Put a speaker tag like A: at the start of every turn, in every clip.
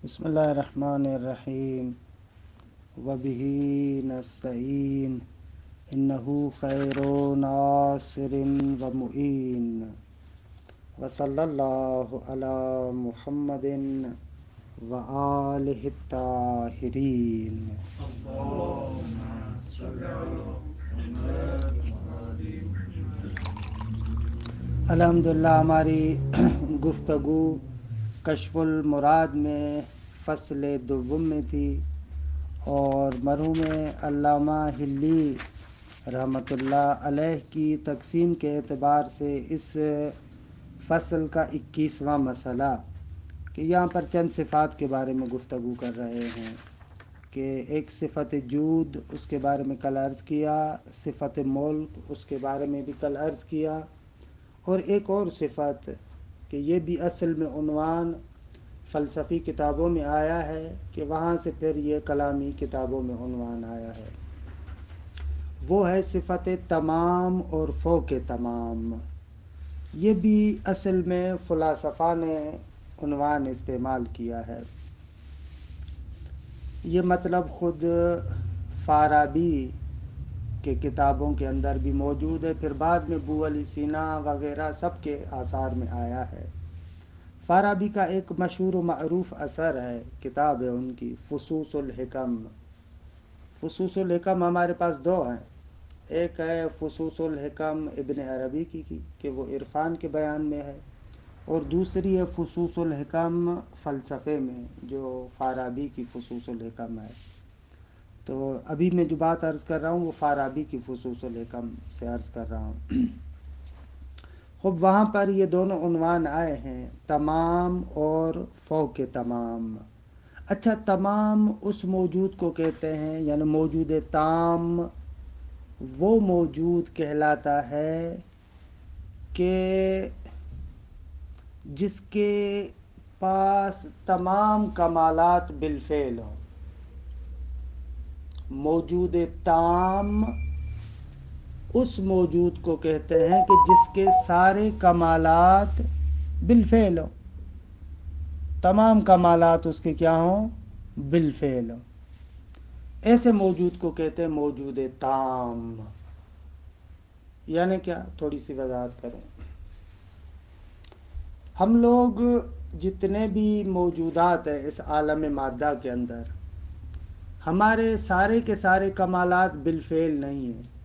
A: بسم اللہ الرحمن الرحیم وبہ نستعین انہ خیر ناصر و معین وصلی اللہ علی محمد و آلہ الطاہرین۔ الحمدللہ ہماری گفتگو کشف المراد میں فصل دوم میں تھی، اور مرحوم علامہ حلی رحمۃ اللہ علیہ کی تقسیم کے اعتبار سے اس فصل کا 21واں مسئلہ کہ یہاں پر چند صفات کے بارے میں گفتگو کر رہے ہیں کہ ایک صفت جود، اس کے بارے میں کل عرض کیا، صفت ملک، اس کے بارے میں بھی کل عرض کیا، اور ایک اور صفت کہ یہ بھی اصل میں عنوان فلسفی کتابوں میں آیا ہے کہ وہاں سے پھر یہ کلامی کتابوں میں عنوان آیا ہے، وہ ہے صفت تمام اور فوق تمام۔ یہ بھی اصل میں فلاسفہ نے عنوان استعمال کیا ہے۔ یہ مطلب خود فارابی کے کتابوں کے اندر بھی موجود ہے، پھر بعد میں ابو علی سینا وغیرہ سب کے آثار میں آیا ہے۔ فارابی کا ایک مشہور و معروف اثر ہے، کتاب ہے ان کی فصوص الحکم۔ فصوص الحکم ہمارے پاس دو ہیں، ایک ہے فصوص الحکم ابن عربی کی کہ وہ عرفان کے بیان میں ہے، اور دوسری ہے فصوص الحکم فلسفے میں جو فارابی کی فصوص الحکم ہے۔ تو ابھی میں جو بات عرض کر رہا ہوں وہ فارابی کی فصوص الحکم سے عرض کر رہا ہوں۔ خب وہاں پر یہ دونوں عنوان آئے ہیں، تمام اور فوق تمام۔ اچھا، تمام اس موجود کو کہتے ہیں، یعنی موجود تام وہ موجود کہلاتا ہے کہ جس کے پاس تمام کمالات بالفعل ہوں۔ موجود تام اس موجود کو کہتے ہیں کہ جس کے سارے کمالات بالفعل ہوں، تمام کمالات اس کے کیا ہوں؟ بالفعل ہوں۔ ایسے موجود کو کہتے ہیں موجود تام۔ یعنی کیا؟ تھوڑی سی وضاحت کروں۔ ہم لوگ جتنے بھی موجودات ہیں اس عالم مادہ کے اندر، ہمارے سارے کے سارے کمالات بالفعل نہیں ہیں۔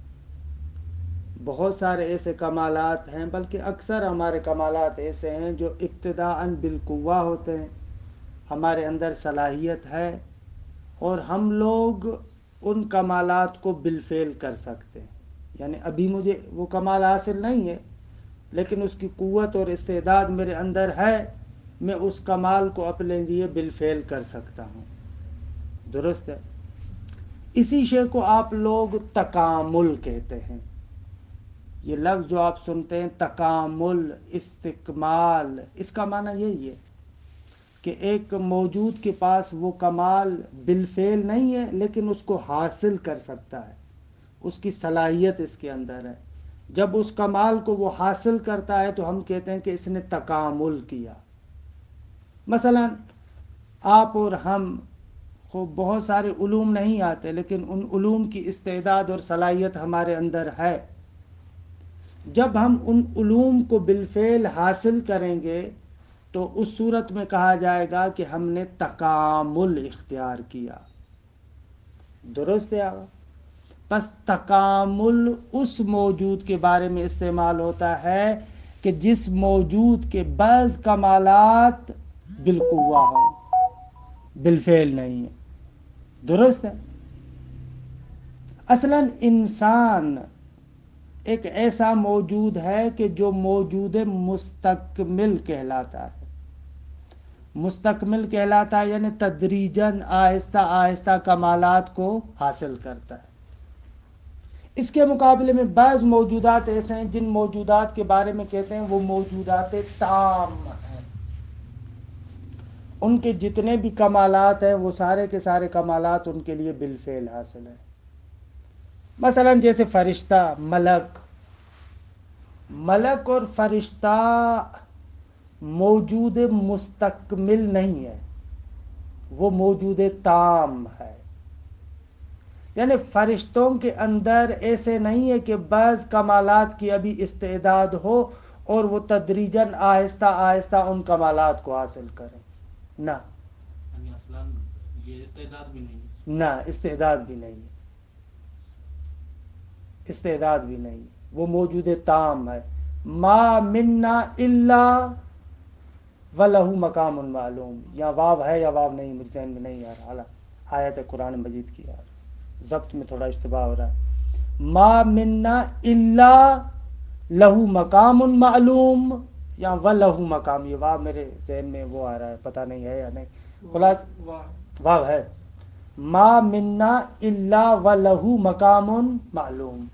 A: بہت سارے ایسے کمالات ہیں، بلکہ اکثر ہمارے کمالات ایسے ہیں جو ابتداءً بالقوہ ہوتے ہیں، ہمارے اندر صلاحیت ہے، اور ہم لوگ ان کمالات کو بالفعل کر سکتے ہیں۔ یعنی ابھی مجھے وہ کمال حاصل نہیں ہے، لیکن اس کی قوت اور استعداد میرے اندر ہے، میں اس کمال کو اپنے لیے بالفعل کر سکتا ہوں۔ درست ہے؟ اسی شے کو آپ لوگ تکامل کہتے ہیں۔ یہ لفظ جو آپ سنتے ہیں تکامل، استکمال، اس کا معنی یہی ہے کہ ایک موجود کے پاس وہ کمال بالفعل نہیں ہے، لیکن اس کو حاصل کر سکتا ہے، اس کی صلاحیت اس کے اندر ہے۔ جب اس کمال کو وہ حاصل کرتا ہے تو ہم کہتے ہیں کہ اس نے تکامل کیا۔ مثلا آپ اور ہم خوب بہت سارے علوم نہیں آتے، لیکن ان علوم کی استعداد اور صلاحیت ہمارے اندر ہے۔ جب ہم ان علوم کو بالفعل حاصل کریں گے تو اس صورت میں کہا جائے گا کہ ہم نے تکامل اختیار کیا۔ درست ہے آقا؟ پس تکامل اس موجود کے بارے میں استعمال ہوتا ہے کہ جس موجود کے بعض کمالات بالقوہ ہوں، بالفعل نہیں ہے۔ درست ہے؟ اصلاً انسان ایک ایسا موجود ہے کہ جو موجود مستکمل کہلاتا ہے۔ مستکمل کہلاتا ہے یعنی تدریجاً آہستہ آہستہ کمالات کو حاصل کرتا ہے۔ اس کے مقابلے میں بعض موجودات ایسے ہیں جن موجودات کے بارے میں کہتے ہیں وہ موجودات تام ہیں، ان کے جتنے بھی کمالات ہیں وہ سارے کے سارے کمالات ان کے لیے بالفعل حاصل ہیں۔ مثلا جیسے فرشتہ، ملک اور فرشتہ موجود مستکمل نہیں ہے، وہ موجود تام ہے. یعنی فرشتوں کے اندر ایسے نہیں ہے کہ بعض کمالات کی ابھی استعداد ہو اور وہ تدریجاً آہستہ آہستہ ان کمالات کو حاصل کریں. نہ
B: یہ استعداد بھی نہیں.
A: نہ استعداد بھی نہیں ہے. استعداد بھی نہیں. وہ موجود تام ہے. ما منا الا وَلَهُ مقام معلوم. یا واو ہے یا واو نہیں، مجھے ذہن میں نہیں آ رہا. حالا آیت قرآن مجید کی یار ضبط میں تھوڑا اشتباہ ہو رہا ہے. ما منا الا لہو مقام معلوم یا وَلَهُ مقام. یہ واو میرے ذہن میں وہ آ رہا ہے، پتہ نہیں ہے یا نہیں. خلاص واو ہے. ما منا الا وَلَهُ مقام معلوم.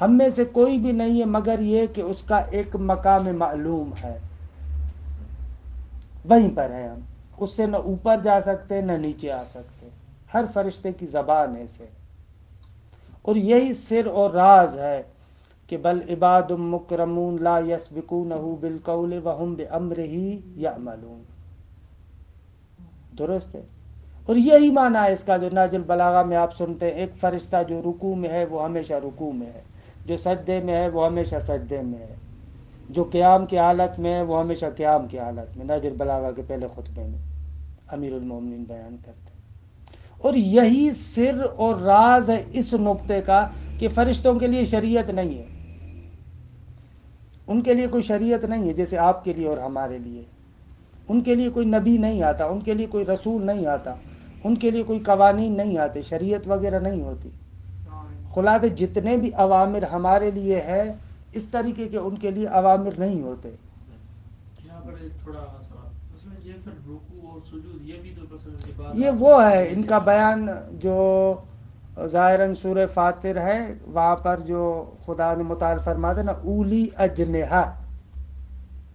A: ہم میں سے کوئی بھی نہیں ہے مگر یہ کہ اس کا ایک مقام معلوم ہے، وہیں پر ہے. ہم اس سے نہ اوپر جا سکتے نہ نیچے آ سکتے. ہر فرشتے کی زبان ہے سے. اور یہی سر اور راز ہے کہ بل عباد مکرمون لا یسبقونہ بالقول وہم بامرہ یعملون. درست ہے. اور یہی معنی ہے اس کا جو ناج البلاغہ میں آپ سنتے ہیں، ایک فرشتہ جو رکوع میں ہے وہ ہمیشہ رکوع میں ہے، جو سجدے میں ہے وہ ہمیشہ سجدے میں ہے، جو قیام کی حالت میں ہے وہ ہمیشہ قیام کی حالت میں. ناج البلاغہ کے پہلے خطبے میں امیر المومنین بیان کرتے ہیں. اور یہی سر اور راز ہے اس نقطے کا کہ فرشتوں کے لیے شریعت نہیں ہے. ان کے لیے کوئی شریعت نہیں ہے جیسے آپ کے لیے اور ہمارے لیے. ان کے لیے کوئی نبی نہیں آتا، ان کے لیے کوئی رسول نہیں آتا، ان کے لیے کوئی قوانین نہیں آتے، شریعت وغیرہ نہیں ہوتی. خلاصہ جتنے بھی اوامر ہمارے لیے ہے اس طریقے کے ان کے لیے اوامر نہیں ہوتے.
B: یہاں پر ایک تھوڑا سوال، اس میں یہ پھر رکوع اور سجود یہ بھی تو مثلا
A: یہ وہ ہے ان کا بیان جو ظاہراً سورہ فاطر ہے، وہاں پر جو خدا نے متعال فرماتے نا اولی اجنحہ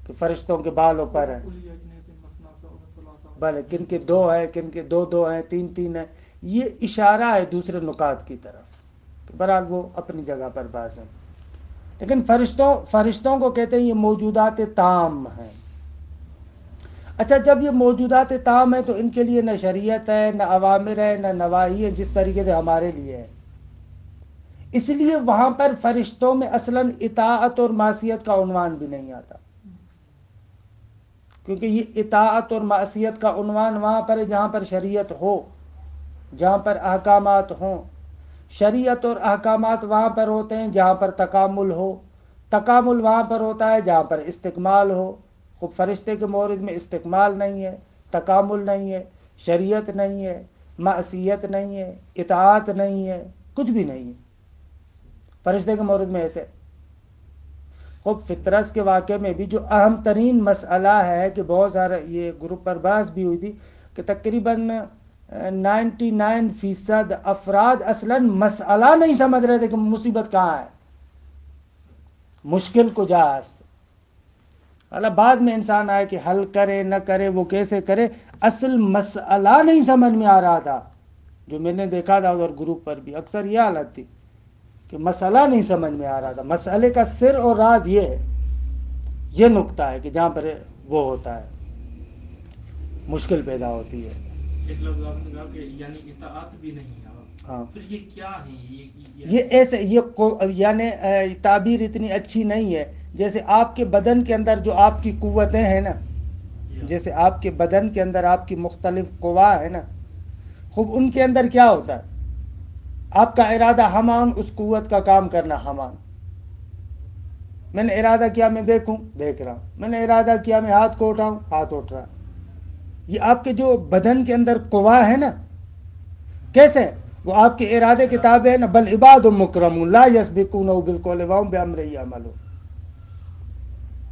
A: کہ فرشتوں کے بالوں پر ہیں. بھلے کن کے دو ہیں، کن کے دو ہیں، تین ہیں. یہ اشارہ ہے دوسرے نکات کی طرف. بہرحال وہ اپنی جگہ پر باز ہیں. لیکن فرشتوں کو کہتے ہیں یہ موجودات تام ہیں. اچھا جب یہ موجودات تام ہیں تو ان کے لیے نہ شریعت ہے، نہ اوامر ہے، نہ نواہی ہے جس طریقے سے ہمارے لیے ہے. اس لیے وہاں پر فرشتوں میں اصلاً اطاعت اور معصیت کا عنوان بھی نہیں آتا، کیونکہ یہ اطاعت اور معصیت کا عنوان وہاں پر ہے جہاں پر شریعت ہو، جہاں پر احکامات ہوں. شریعت اور احکامات وہاں پر ہوتے ہیں جہاں پر تکامل ہو، تکامل وہاں پر ہوتا ہے جہاں پر استکمال ہو. خود فرشتے کے مورد میں استکمال نہیں ہے، تکامل نہیں ہے، شریعت نہیں ہے، معصیت نہیں ہے، اطاعت نہیں ہے، کچھ بھی نہیں ہے فرشتے کے مورد میں. ایسے خب فطرس کے واقعے میں بھی جو اہم ترین مسئلہ ہے کہ بہت سارا یہ گروپ پر بحث بھی ہوئی تھی کہ تقریباً 99% افراد اصلاً مسئلہ نہیں سمجھ رہے تھے کہ مصیبت کہاں ہے، مشکل کجا ہے. اللہ بعد میں انسان آئے کہ حل کرے نہ کرے وہ کیسے کرے، اصل مسئلہ نہیں سمجھ میں آ رہا تھا. جو میں نے دیکھا تھا ادھر گروپ پر بھی اکثر یہ حالت تھی کہ مسئلہ نہیں سمجھ میں آ رہا تھا. مسئلے کا سر اور راز یہ ہے، یہ نقطہ ہے کہ جہاں پر وہ ہوتا ہے مشکل پیدا ہوتی ہے.
B: ایک لفظ آپ نے کہا کہ یعنی اطاعت بھی نہیں ہے.
A: ہاں
B: پھر یہ کیا ہے؟
A: یہ ایسے یعنی تعبیر اتنی اچھی نہیں ہے. جیسے آپ کے بدن کے اندر جو آپ کی قوتیں ہیں نا، جیسے آپ کے بدن کے اندر آپ کی مختلف قوا ہے نا، خوب ان کے اندر کیا ہوتا ہے؟ آپ کا ارادہ ہمان اس قوت کا کام کرنا ہمان. میں نے ارادہ کیا میں دیکھوں، دیکھ رہا ہوں. میں نے ارادہ کیا میں ہاتھ کو اٹھاؤں، ہاتھ اٹھ رہا. یہ آپ کے جو بدن کے اندر قوا ہے نا، کیسے وہ آپ کے ارادے کے تابع ہے نا. بل عباد مکرمون لا یسبقونہ بالقول وہم بامرہ یعملون.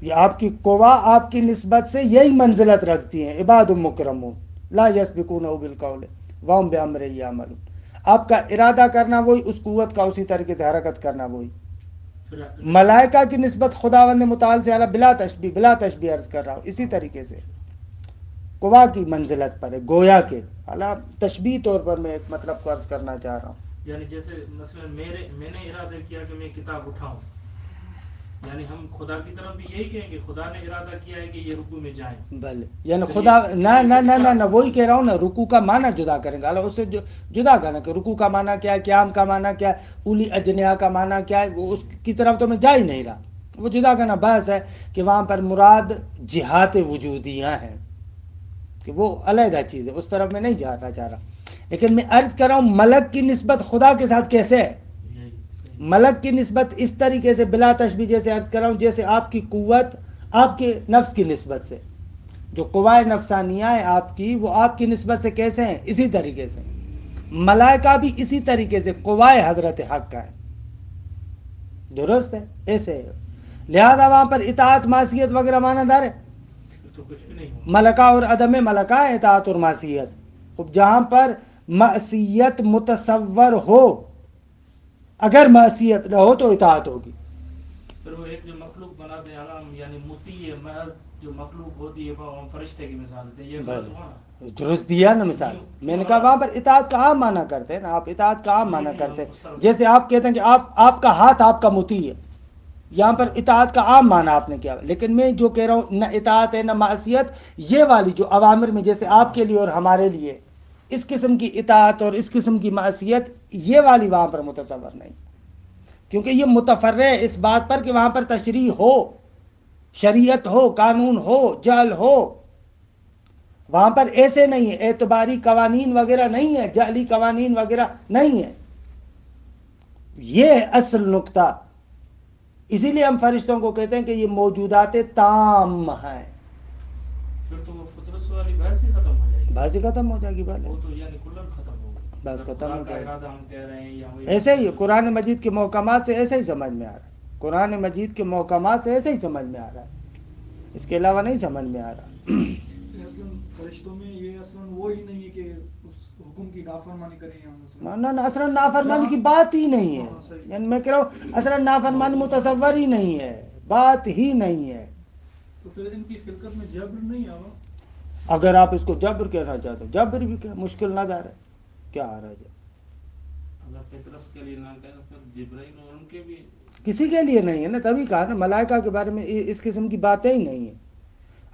A: یہ آپ کی قوا آپ کی نسبت سے یہی منزلت رکھتی ہیں. عباد مکرمون لا یسبقونہ بالقول وہم بامرہ یعملون. آپ کا ارادہ کرنا وہی، اس قوت کا اسی طریقے سے حرکت کرنا وہی. ملائکہ کی نسبت خداوند متعال سے بلا تشبیہ عرض کر رہا ہوں، اسی طریقے سے قوا کی منزلت پر ہے گویا کے. تشبیہ طور پر میں ایک مطلب کو عرض کرنا چاہ رہا ہوں.
B: یعنی جیسے مثلا میں نے ارادہ کیا کہ میں کتاب اٹھاؤں، یعنی ہم خدا کی طرف بھی یہی کہیں گے خدا نے ارادہ کیا ہے کہ یہ رکوع میں جائیں.
A: بھلے یعنی خدا نہ وہی کہہ رہا ہوں نا، رکوع کا معنی جدا کریں گے، اللہ اس سے جدا کرنا کہ رکوع کا معنی کیا ہے، قیام کا معنی کیا ہے، اولی اجنحہ کا معنی کیا ہے، وہ اس کی طرف تو میں جا ہی نہیں رہا. وہ جدا کرنا بحث ہے کہ وہاں پر مراد جہات وجودیاں ہیں، کہ وہ علیحدہ چیز ہے، اس طرف میں نہیں جانا چاہ رہا. لیکن میں عرض کر رہا ہوں ملک کی نسبت خدا کے ساتھ کیسے ہے. ملک کی نسبت اس طریقے سے بلا تشبیہ، جیسے عرض کر رہا ہوں جیسے آپ کی قوت آپ کے نفس کی نسبت سے، جو قوائے نفسانیہ ہیں آپ کی، وہ آپ کی نسبت سے کیسے ہیں، اسی طریقے سے. ملائکہ بھی اسی طریقے سے قوائے حضرت حق کا ہے. درست ہے، ایسے ہے. لہذا وہاں پر اطاعت معصیت وغیرہ معنی دار ہے.
B: تو کچھ بھی نہیں ہوگا.
A: ملکہ اور عدم ملکہ ہے اطاعت اور معصیت. خب جہاں پر معصیت متصور ہو، اگر معصیت نہ ہو تو اطاعت ہوگی.
B: پھر وہ ایک جو مخلوق بناتے ہیں علام یعنی مطیع محض جو مخلوق ہوتی ہے وہ فرشتے کی مثال دیتے ہیں. یہ غلط ہوا نا،
A: درست دیا نا مثال. میں نے کہا وہاں پر اطاعت کا عام معنی کرتے ہیں نا، آپ اطاعت کا عام معنی کرتے ہیں. جیسے آپ کہتے ہیں کہ آپ کا ہاتھ آپ کا مطیع ہے، یہاں پر اطاعت کا عام معنی آپ نے کیا. لیکن میں جو کہہ رہا ہوں نہ اطاعت ہے نہ معصیت، یہ والی جو عوامر میں جیسے آپ کے لیے اور ہمارے لیے اس قسم کی اطاعت اور اس قسم کی معصیت، یہ والی وہاں پر متصور نہیں، کیونکہ یہ متفرع ہے اس بات پر کہ وہاں پر تشریع ہو، شریعت ہو، قانون ہو، جعل ہو. وہاں پر ایسے نہیں ہے، اعتباری قوانین وغیرہ نہیں ہے، جعلی قوانین وغیرہ نہیں ہے. یہ ہے اصل نقطہ. اسی لیے ہم فرشتوں کو کہتے ہیں کہ یہ موجودات تام ہیں.
B: پھر تو وہ فطرت والی بحث ہی ختم ہو جائے گی.
A: بحث ختم ہو جائے گی. بھلے
B: وہ تو یعنی کلن ختم ہو گئی.
A: بس ختم ہو جائے گی.
B: ارادہ ہم کہہ رہے ہیں یا وہی
A: ایسے ہی قرآن مجید کے محکمات سے ایسے ہی سمجھ میں آ رہا ہے. قرآن مجید کے محکمات سے ایسے ہی سمجھ میں آ رہا ہے، اس کے علاوہ نہیں سمجھ میں آ رہا.
C: اصلاً فرشتوں میں یہ اصلاً وہ ہی نہیں ہے کہ اس حکم کی نافرمانی کریں یا
A: نہ اصلاً نافرمانی کی بات ہی نہیں ہے. یعنی میں کہہ رہا ہوں اصلاً نافرمانی متصور ہی نہیں ہے، بات ہی نہیں ہے.
C: تو پھر ان کی خلقت میں جبر نہیں آوا.
A: اگر آپ اس کو جبر کہنا چاہتے ہو، جبر بھی کیا مشکل نہ دار ہے، کیا آ رہا ہے.
B: اگر فطرت کے لیے نہ کہنا پھر جبرائیل اور ان کے بھی
A: کسی کے لیے نہیں ہے نا. تبھی کہا نا ملائکہ کے بارے میں اس قسم کی باتیں ہی نہیں ہیں.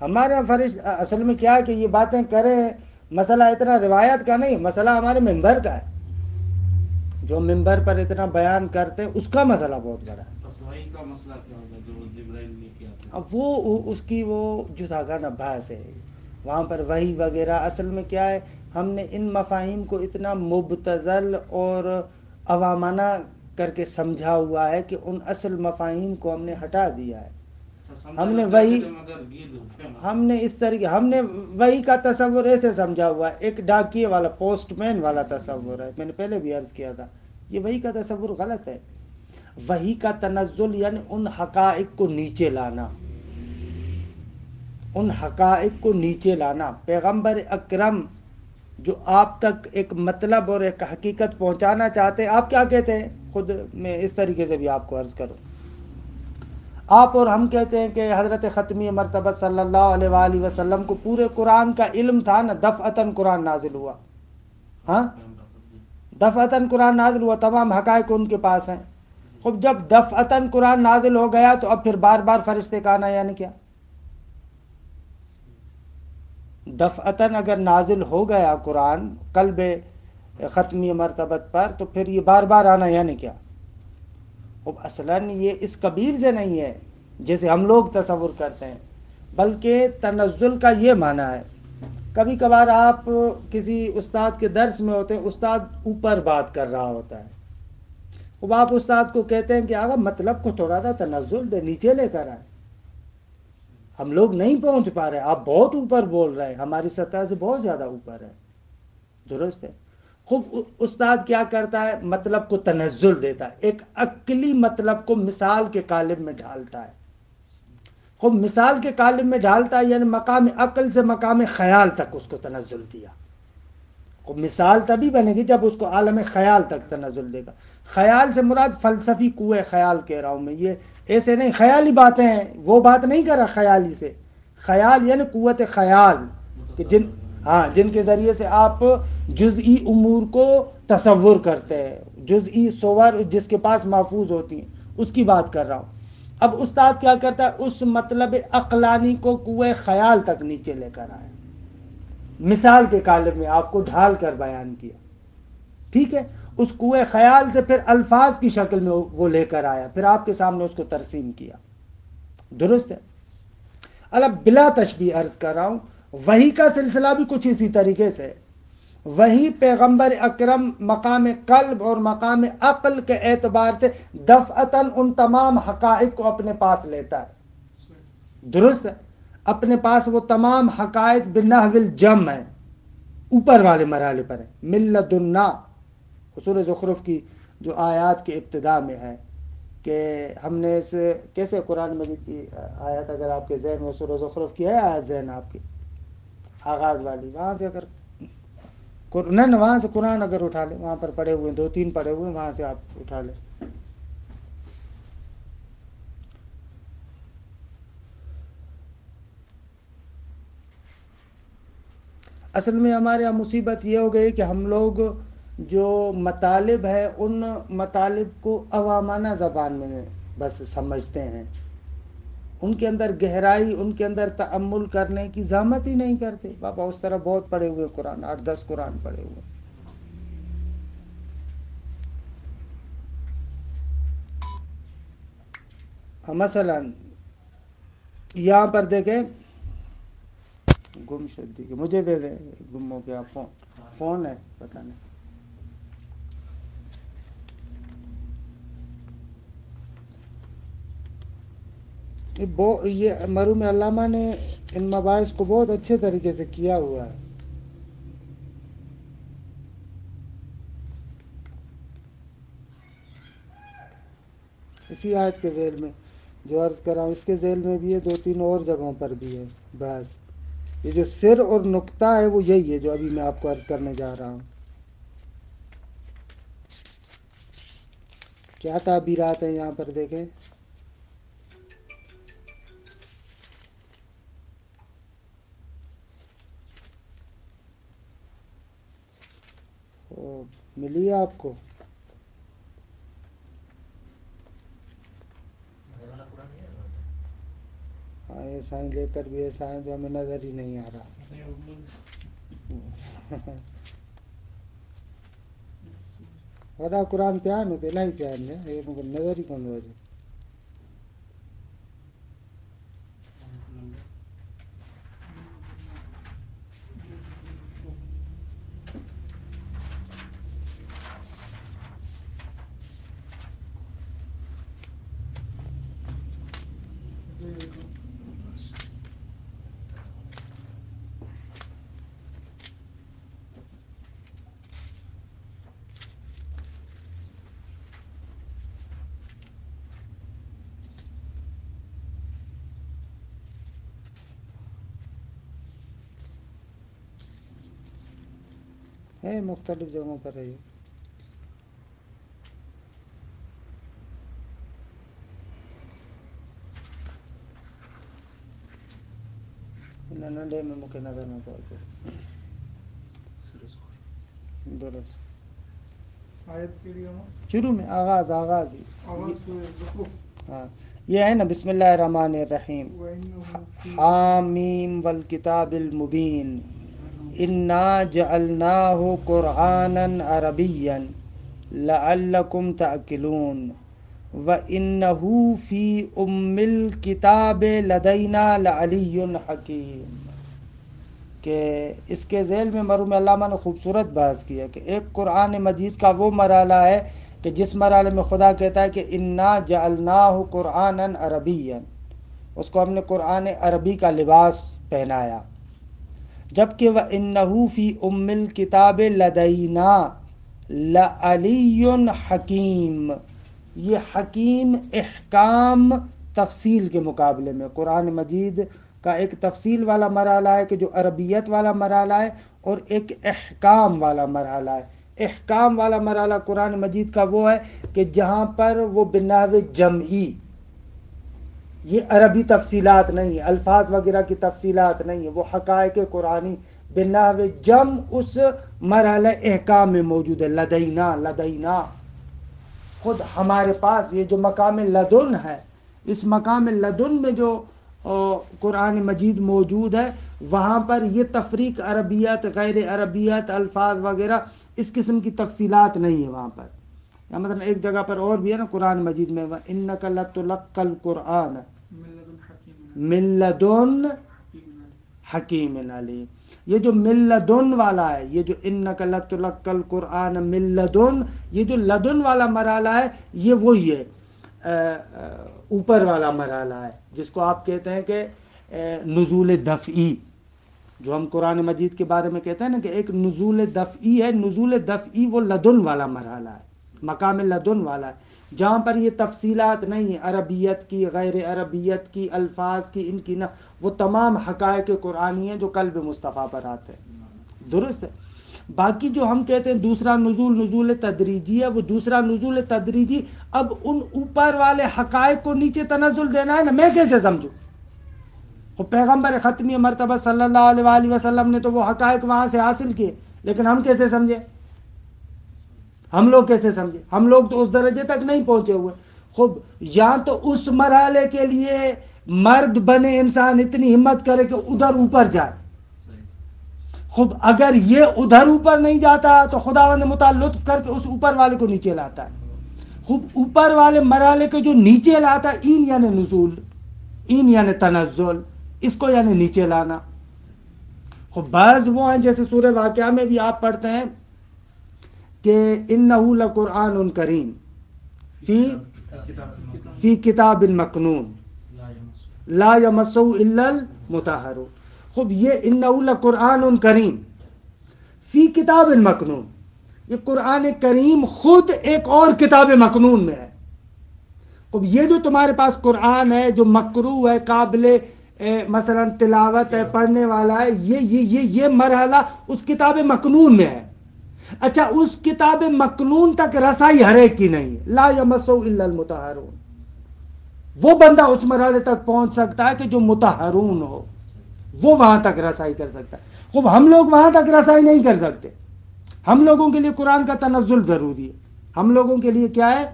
A: ہمارے یہاں فرشت اصل میں کیا ہے کہ یہ باتیں کریں، مسئلہ اتنا روایت کا نہیں، مسئلہ ہمارے ممبر کا ہے. جو ممبر پر اتنا بیان کرتے ہیں اس کا مسئلہ بہت بڑا ہے.
B: تصویح کا مسئلہ کیا ہوگا جو جبرائیل نے کیا تھا؟
A: اب وہ اس کی وہ جدا گانا بحث ہے. وہاں پر وحی وغیرہ اصل میں کیا ہے، ہم نے ان مفاہیم کو اتنا مبتذل اور عوامانہ کر کے سمجھا ہوا ہے کہ ان اصل مفاہیم کو ہم نے ہٹا دیا ہے. ہم نے اس طریقے ہم نے وحی کا تصور ایسے سمجھا ہوا ہے، ایک ڈاکیے والا پوسٹ مین والا تصور ہے. میں نے پہلے بھی عرض کیا تھا یہ وحی کا تصور غلط ہے. وحی کا تنزل یعنی ان حقائق کو نیچے لانا، ان حقائق کو نیچے لانا. پیغمبر اکرم جو آپ تک ایک مطلب اور ایک حقیقت پہنچانا چاہتے ہیں، آپ کیا کہتے ہیں؟ خود میں اس طریقے سے بھی آپ کو عرض کروں، آپ اور ہم کہتے ہیں کہ حضرت ختمی مرتبہ صلی اللہ علیہ وآلہ وسلم کو پورے قرآن کا علم تھا نا، دفعتاً قرآن نازل ہوا. ہاں دفعتاً قرآن نازل ہوا، تمام حقائق ان کے پاس ہیں. خب جب دفعتاً قرآن نازل ہو گیا تو اب پھر بار بار فرشتے کا آنا یعنی کیا؟ دفعتاً اگر نازل ہو گیا قرآن قلب ختمی مرتبت پر تو پھر یہ بار بار آنا یعنی کیا؟ اب اصلاً یہ اس قبیل سے نہیں ہے جیسے ہم لوگ تصور کرتے ہیں، بلکہ تنزل کا یہ معنی ہے. کبھی کبھار آپ کسی استاد کے درس میں ہوتے ہیں، استاد اوپر بات کر رہا ہوتا ہے، اب آپ استاد کو کہتے ہیں کہ آقا مطلب کو تھوڑا سا تنزل دے، نیچے لے کر آئے، ہم لوگ نہیں پہنچ پا رہے، آپ بہت اوپر بول رہے ہیں، ہماری سطح سے بہت زیادہ اوپر ہے. درست ہے. خوب استاد کیا کرتا ہے؟ مطلب کو تنزل دیتا ہے، ایک عقلی مطلب کو مثال کے قالب میں ڈھالتا ہے. خوب مثال کے قالب میں ڈھالتا ہے یعنی مقام عقل سے مقام خیال تک اس کو تنزل دیا. خوب مثال تبھی بنے گی جب اس کو عالم خیال تک تنزل دے گا. خیال سے مراد فلسفی قوہ خیال کہہ رہا ہوں میں، یہ ایسے نہیں خیالی باتیں ہیں، وہ بات نہیں کر رہا خیالی سے. خیال یعنی قوت خیال کہ جن کے ذریعے سے آپ جزئی امور کو تصور کرتے ہیں، جزئی صور جس کے پاس محفوظ ہوتی ہیں، اس کی بات کر رہا ہوں. اب استاد کیا کرتا ہے، اس مطلب عقلانی کو قوہ خیال تک نیچے لے کر آیا، مثال کے قالب میں آپ کو ڈھال کر بیان کیا، ٹھیک ہے، اس قوہ خیال سے پھر الفاظ کی شکل میں وہ لے کر آیا، پھر آپ کے سامنے اس کو ترسیم کیا، درست ہے۔ اب بلا تشبیہ عرض کر رہا ہوں، وحی کا سلسلہ بھی کچھ اسی طریقے سے، وہی پیغمبر اکرم مقام قلب اور مقام عقل کے اعتبار سے دفعتاً ان تمام حقائق کو اپنے پاس لیتا ہے، درست ہے، اپنے پاس وہ تمام حقائق بنحو الجم ہے، اوپر والے مرحلے پر ہے، من لدنا، سورہ زخرف کی جو آیات کے ابتدا میں ہے کہ ہم نے اس کیسے قرآن مجید کی آیت اگر آپ کے ذہن میں سورہ زخرف کی ہے آیت ذہن آپ کی آغاز والی، وہاں سے اگر نہیں وہاں سے قرآن اگر اٹھا لیں، وہاں پر پڑھے ہوئے 2-3 پڑھے ہوئے وہاں سے آپ اٹھا لیں۔ اصل میں ہمارے یہاں مصیبت یہ ہو گئی کہ ہم لوگ جو مطالب ہے ان مطالب کو عوامانہ زبان میں بس سمجھتے ہیں، ان کے اندر گہرائی، ان کے اندر تأمل کرنے کی زحمت ہی نہیں کرتے۔ بابا اس طرح بہت پڑھے ہوئے قرآن، 8-10 قرآن پڑھے ہوئے۔ مثلا یہاں پر دیکھیں، گم شدی کہ مجھے دے دیں، گم ہو گیا فون ہے پتہ نہیں، یہ مرحوم علامہ نے ان مباحث کو بہت اچھے طریقے سے کیا ہوا ہے۔ اسی آیت کے ذیل میں جو عرض کر رہا ہوں، اس کے ذیل میں بھی ہے، 2-3 اور جگہوں پر بھی ہے۔ بس یہ جو سر اور نقطہ ہے وہ یہی ہے جو ابھی میں آپ کو عرض کرنے جا رہا ہوں۔ کیا تعبیرات ہیں یہاں پر دیکھیں، ملی ہے آپ کو؟ ہاں ایسا ہی لے کر بھی ایسا ہے جو ہمیں نظر ہی نہیں آ رہا۔ ورنہ قرآن پیان ہوتے نہیں پیان ہے، یہ نظر ہی کون ہو جائے۔ ہے مختلف جگہوں پر ہے۔ ننڈے میں مکہ نظر میں طور پر درست
C: آیت کے لیے
A: شروع میں آغاز ہی ہاں یہ ہے نا، بسم اللہ الرحمن الرحیم، حامیم والکتاب المبین انا جعلناہ قرآنا عربیا لعلکم تعقلون وَإِنَّهُ فِي أُمِّ الْكِتَابِ لَدَيْنَا لَعَلِيٌّ حَكِيمٌ، کہ اس کے ذیل میں مرحوم علامہ نے خوبصورت بحث کیا کہ ایک قرآن مجید کا وہ مرحلہ ہے کہ جس مرحلے میں خدا کہتا ہے کہ اِنَّا جَعَلْنَاهُ قُرْآنًا عَرَبِيًّا، اس کو ہم نے قرآن عربی کا لباس پہنایا، جبکہ وَإِنَّهُ فِي أُمِّ الْكِتَابِ لَدَيْنَا لَعَلِيٌّ حَكِيمٌ، یہ حکیم احکام تفصیل کے مقابلے میں قرآن مجید کا ایک تفصیل والا مرحلہ ہے کہ جو عربیت والا مرحلہ ہے، اور ایک احکام والا مرحلہ ہے۔ احکام والا مرحلہ قرآن مجید کا وہ ہے کہ جہاں پر وہ بنحو جمعی، یہ عربی تفصیلات نہیں، الفاظ وغیرہ کی تفصیلات نہیں، وہ حقائق قرآنی بنحو جمع اس مرحلہ احکام میں موجود ہے۔ لدینا خود ہمارے پاس یہ جو مقام لدن ہے، اس مقام لدن میں جو قرآن مجید موجود ہے وہاں پر یہ تفریق عربیت غیر عربیت الفاظ وغیرہ اس قسم کی تفصیلات نہیں ہے وہاں پر. یا مثلا ایک جگہ پر اور بھی ہے نا قرآن مجید میں وَإِنَّكَ لَتُلَقَّى الْقُرْآنَ مِن لَدُنْ حَكِيمٍ عَلِيمٍ. یہ جو مِن لَدُن والا ہے، یہ جو إِنَّكَ لَتُلَقَّى الْقُرْآنَ مِن لَدُن، یہ جو لدن والا مرحلہ ہے یہ وہی ہے اوپر والا مرحلہ ہے جس کو آپ کہتے ہیں کہ نزول دفعی. جو ہم قرآن مجید کے بارے میں کہتے ہیں نا کہ ایک نزول دفعی ہے، نزول دفعی وہ لدن والا مرحلہ ہے، مقام لدن والا ہے، جہاں پر یہ تفصیلات نہیں ہیں عربیت کی غیر عربیت کی الفاظ کی ان کی نہ، وہ تمام حقائق قرآنی ہیں جو قلب مصطفیٰ پر آتے ہیں. درست ہے. باقی جو ہم کہتے ہیں دوسرا نزول نزول تدریجی ہے، وہ دوسرا نزول تدریجی اب ان اوپر والے حقائق کو نیچے تنزل دینا ہے نا، میں کیسے سمجھوں؟ خود پیغمبر ختمی مرتبہ صلی اللہ علیہ وآلہ وسلم نے تو وہ حقائق وہاں سے حاصل کیے، لیکن ہم کیسے سمجھے؟ ہم لوگ کیسے سمجھے؟ ہم لوگ تو اس درجے تک نہیں پہنچے ہوئے. خب یا تو اس مرحلے کے لیے مرد بنے انسان اتنی ہمت کرے کہ ادھر اوپر جائے. خب اگر یہ ادھر اوپر نہیں جاتا تو خداوند متعال لطف کر کے اس اوپر والے کو نیچے لاتا ہے. خوب اوپر والے مرحلے کے جو نیچے لاتا ہے، این یعنی نزول، این یعنی تنزل، اس کو یعنی نیچے لانا. خوب بعض وہ ہیں جیسے سورہ واقعہ میں بھی آپ پڑھتے ہیں کہ انہو لقرآن کریم فی کتاب مکنون لا یمسہ الا المطہرون. خوب یہ انہو لقرآن کریم فی کتاب مکنون، یہ قرآن کریم خود ایک اور کتاب مکنون میں ہے. خوب یہ جو تمہارے پاس قرآن ہے جو مقروء ہے، قابل مثلا تلاوت ہے، پڑھنے والا ہے، یہ مرحلہ اس کتاب مکنون میں ہے. اچھا اس کتاب مکنون تک رسائی ہر ایک کی نہیں ہے. لا یمسہ الا المطہرون، وہ بندہ اس مرحلے تک پہنچ سکتا ہے کہ جو مطہرون ہو، وہ وہاں تک رسائی کر سکتا ہے. خوب ہم لوگ وہاں تک رسائی نہیں کر سکتے. ہم لوگوں کے لیے قرآن کا تنزل ضروری ہے. ہم لوگوں کے لیے کیا ہے؟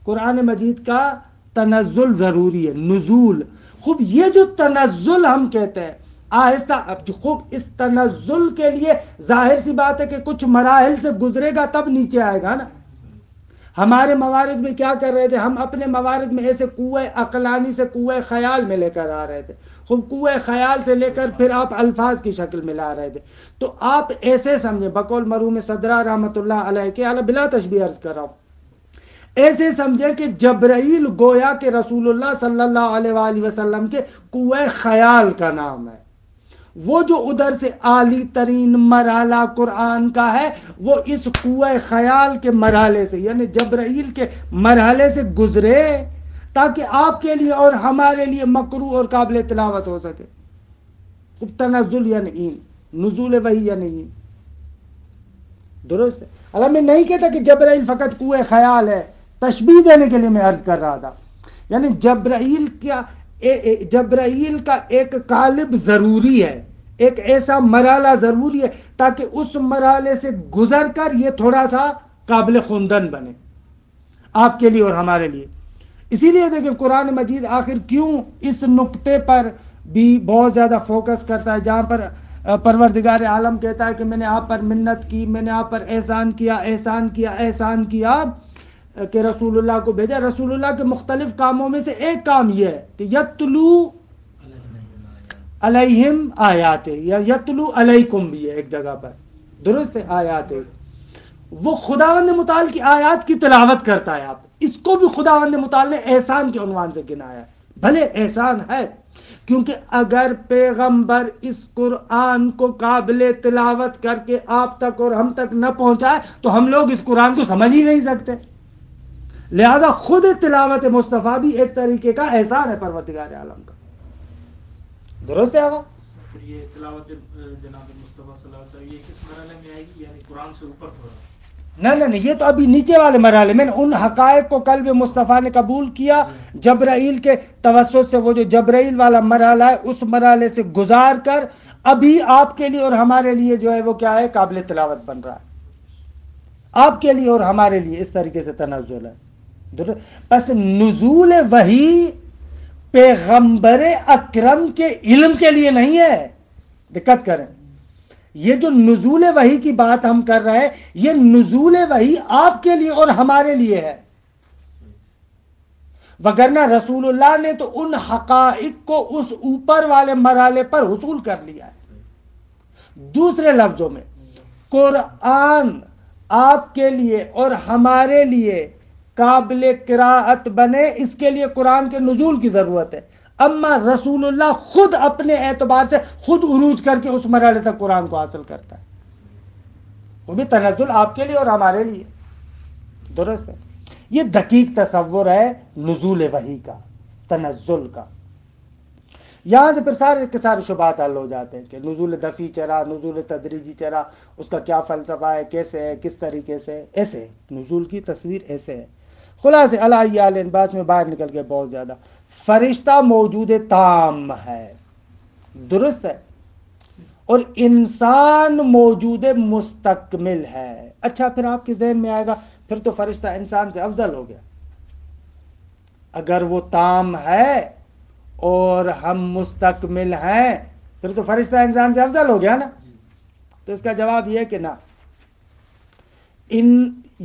A: قرآن مجید کا تنزل ضروری ہے، نزول. خوب یہ جو تنزل ہم کہتے ہیں آہستہ، اب خوب اس تنزل کے لیے ظاہر سی بات ہے کہ کچھ مراحل سے گزرے گا تب نیچے آئے گا نا. ہمارے موارد میں کیا کر رہے تھے؟ ہم اپنے موارد میں ایسے قوہ عقلانی سے قوہ خیال میں لے کر آ رہے تھے. خوب قوہ خیال سے لے کر پھر آپ الفاظ کی شکل میں لا رہے تھے. تو آپ ایسے سمجھیں، بقول مرحوم صدرہ رحمۃ اللہ علیہ کے اعلیٰ بلا تشبیہ عرض کر رہا ہوں، ایسے سمجھیں کہ جبرائیل گویا کہ رسول اللہ صلی اللہ علیہ وآلہ وسلم کے قوہ خیال کا نام ہے. وہ جو ادھر سے عالی ترین مرحلہ قرآن کا ہے وہ اس قوہ خیال کے مرحلے سے یعنی جبرائیل کے مرحلے سے گزرے تاکہ آپ کے لیے اور ہمارے لیے مقروء اور قابل تلاوت ہو سکے. خب تنزل یا نہیں، نزول وحی یا نہیں. درست ہے. اللہ میں نہیں کہتا کہ جبرائیل فقط قوہ خیال ہے، تشبیہ دینے کے لیے میں عرض کر رہا تھا. یعنی جبرائیل کا ایک قالب ضروری ہے، ایک ایسا مرحلہ ضروری ہے تاکہ اس مرحلے سے گزر کر یہ تھوڑا سا قابل خوندن بنے آپ کے لیے اور ہمارے لیے. اسی لیے دیکھیں قرآن مجید آخر کیوں اس نقطے پر بھی بہت زیادہ فوکس کرتا ہے جہاں پر پروردگار عالم کہتا ہے کہ میں نے آپ پر منت کی، میں نے آپ پر احسان کیا احسان کیا احسان کیا کہ رسول اللہ کو بھیجا. رسول اللہ کے مختلف کاموں میں سے ایک کام یہ ہے کہ یتلو علیہم آیات، یا یتلو علیکم بھی ہے ایک جگہ پر. درست ہے. آیات وہ خداوند متعال کی آیات کی تلاوت کرتا ہے. آپ اس کو بھی خداوند متعال نے احسان کے عنوان سے گنایا ہے. بھلے احسان ہے کیونکہ اگر پیغمبر اس قرآن کو قابل تلاوت کر کے آپ تک اور ہم تک نہ پہنچائے تو ہم لوگ اس قرآن کو سمجھ ہی نہیں سکتے. لہذا خود تلاوت مصطفیٰ بھی ایک طریقے کا احسان ہے پروردگار عالم کا. درست ہے آقا؟
B: یہ تلاوت جناب مصطفیٰ صلی اللہ علیہ وسلم یہ کس مرحلے میں آئے گی؟ یعنی قرآن سے اوپر تھوڑا؟
A: نہیں، یہ تو ابھی نیچے والے مرحلے میں. ان حقائق کو قلب مصطفیٰ نے قبول کیا جبرائیل کے توسط سے. وہ جو جبرائیل والا مرحلہ ہے اس مرحلے سے گزار کر ابھی آپ کے لیے اور ہمارے لیے جو ہے وہ کیا ہے؟ قابل تلاوت بن رہا ہے. آپ کے لیے اور ہمارے لیے اس طریقے سے تنزل ہے. پس نزول وحی پیغمبر اکرم کے علم کے لیے نہیں ہے. دقت کریں، یہ جو نزول وحی کی بات ہم کر رہے ہیں، یہ نزول وحی آپ کے لیے اور ہمارے لیے ہے. وگرنہ رسول اللہ نے تو ان حقائق کو اس اوپر والے مرحلے پر حصول کر لیا ہے. دوسرے لفظوں میں قرآن آپ کے لیے اور ہمارے لیے قابل قراءت بنے، اس کے لیے قرآن کے نزول کی ضرورت ہے. اما رسول اللہ خود اپنے اعتبار سے خود عروج کر کے اس مرحلے تک قرآن کو حاصل کرتا ہے. وہ بھی تنزل آپ کے لیے اور ہمارے لیے. درست ہے. یہ دقیق تصور ہے نزول وحی کا، تنزل کا. یہاں سے پھر سارے کے سارے شبہات حل ہو جاتے ہیں کہ نزول دفعی چرا، نزول تدریجی چرا، اس کا کیا فلسفہ ہے، کیسے ہے، کس طریقے سے. ایسے نزول کی تصویر ایسے ہے. خلاصے علیہ باس میں باہر نکل کے بہت زیادہ فرشتہ موجود تام ہے، درست ہے، اور انسان موجود مستکمل ہے. اچھا، پھر آپ کے ذہن میں آئے گا پھر تو فرشتہ انسان سے افضل ہو گیا. اگر وہ تام ہے اور ہم مستکمل ہیں پھر تو فرشتہ انسان سے افضل ہو گیا نا. تو اس کا جواب یہ ہے کہ نہ.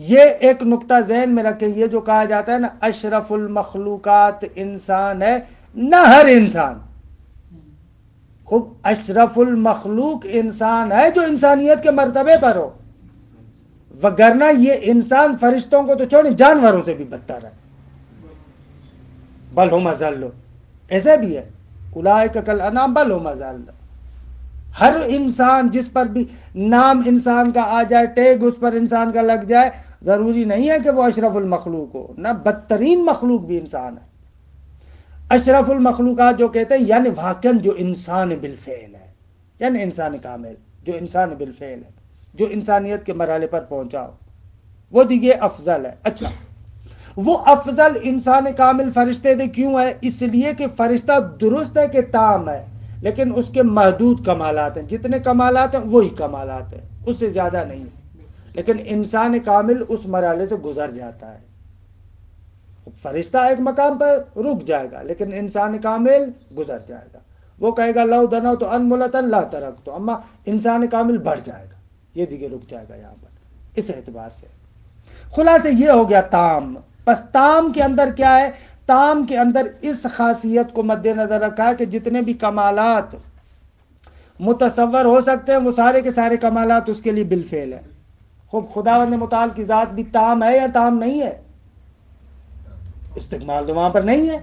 A: یہ ایک نقطہ ذہن میں رکھیں، یہ جو کہا جاتا ہے نا اشرف المخلوقات انسان ہے، نہ ہر انسان. خوب اشرف المخلوق انسان ہے جو انسانیت کے مرتبے پر ہو، وگرنہ یہ انسان فرشتوں کو تو چھوڑیں جانوروں سے بھی بدتر ہے. بل ہم اضل، ایسے بھی ہے، اولئک کالانعام بل ہم اضل. ہر انسان جس پر بھی نام انسان کا آ جائے، ٹیگ اس پر انسان کا لگ جائے، ضروری نہیں ہے کہ وہ اشرف المخلوق ہو. نہ بدترین مخلوق بھی انسان ہے. اشرف المخلوقات جو کہتے ہیں یعنی واقعاً جو انسان بالفعل ہے، یعنی انسان کامل جو انسان بالفعل ہے، جو انسانیت کے مرحلے پر پہنچا ہو، وہ دیگے افضل ہے. اچھا، وہ افضل انسان کامل فرشتے دے کیوں ہے؟ اس لیے کہ فرشتہ درست ہے کہ تام ہے، لیکن اس کے محدود کمالات ہیں. جتنے کمالات ہیں وہی کمالات ہیں، اس سے زیادہ نہیں. لیکن انسان کامل اس مرحلے سے گزر جاتا ہے. فرشتہ ایک مقام پر رک جائے گا لیکن انسان کامل گزر جائے گا. وہ کہے گا لو دنو تو انملتن لا ترک تو، اما انسان کامل بڑھ جائے گا، یہ دیگه رک جائے گا یہاں پر. اس اعتبار سے خلاصے یہ ہو گیا تام. بس تام کے اندر کیا ہے؟ تام کے اندر اس خاصیت کو مد نظر رکھا ہے کہ جتنے بھی کمالات متصور ہو سکتے ہیں وہ سارے کے سارے کمالات اس کے لیے بالفعل ہے. خوب خداوند متعال کی ذات بھی تام ہے یا تام نہیں ہے؟ استقمال تو وہاں پر نہیں ہے.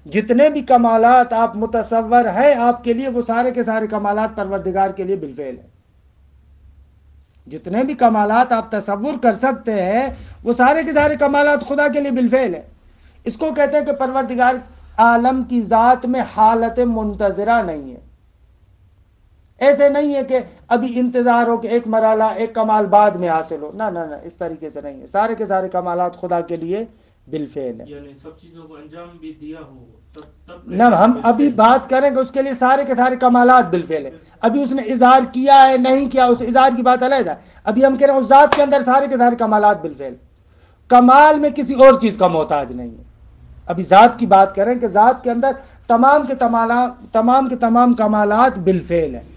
A: جتنے بھی کمالات آپ متصور ہے آپ کے لیے وہ سارے کے سارے کمالات پروردگار کے لیے بالفعل ہے. جتنے بھی کمالات آپ تصور کر سکتے ہیں وہ سارے کے سارے کمالات خدا کے لیے بالفعل ہے. اس کو کہتے ہیں کہ پروردگار عالم کی ذات میں حالت منتظرہ نہیں ہے. ایسے نہیں ہے کہ ابھی انتظار ہو کہ ایک مرحلہ ایک کمال بعد میں حاصل ہو. نہ نہ نہ، اس طریقے سے نہیں ہے. سارے کے سارے کمالات خدا کے لیے بالفعل ہے.
B: یعنی سب چیزوں کو انجام بھی دیا ہو تب
A: نہ ہم ابھی بات کریں کہ اس کے لیے سارے کے سارے کمالات بالفعل ہے. ابھی اس نے اظہار کیا ہے نہیں کیا، اس اظہار کی بات علیحدہ. ابھی ہم کہہ رہے ہیں اس ذات کے اندر سارے کے سارے کمالات بالفعل، کمال میں کسی اور چیز کا محتاج نہیں ہے. ابھی ذات کی بات کریں کہ ذات کے اندر تمام کے تمام کمالات بالفعل ہیں،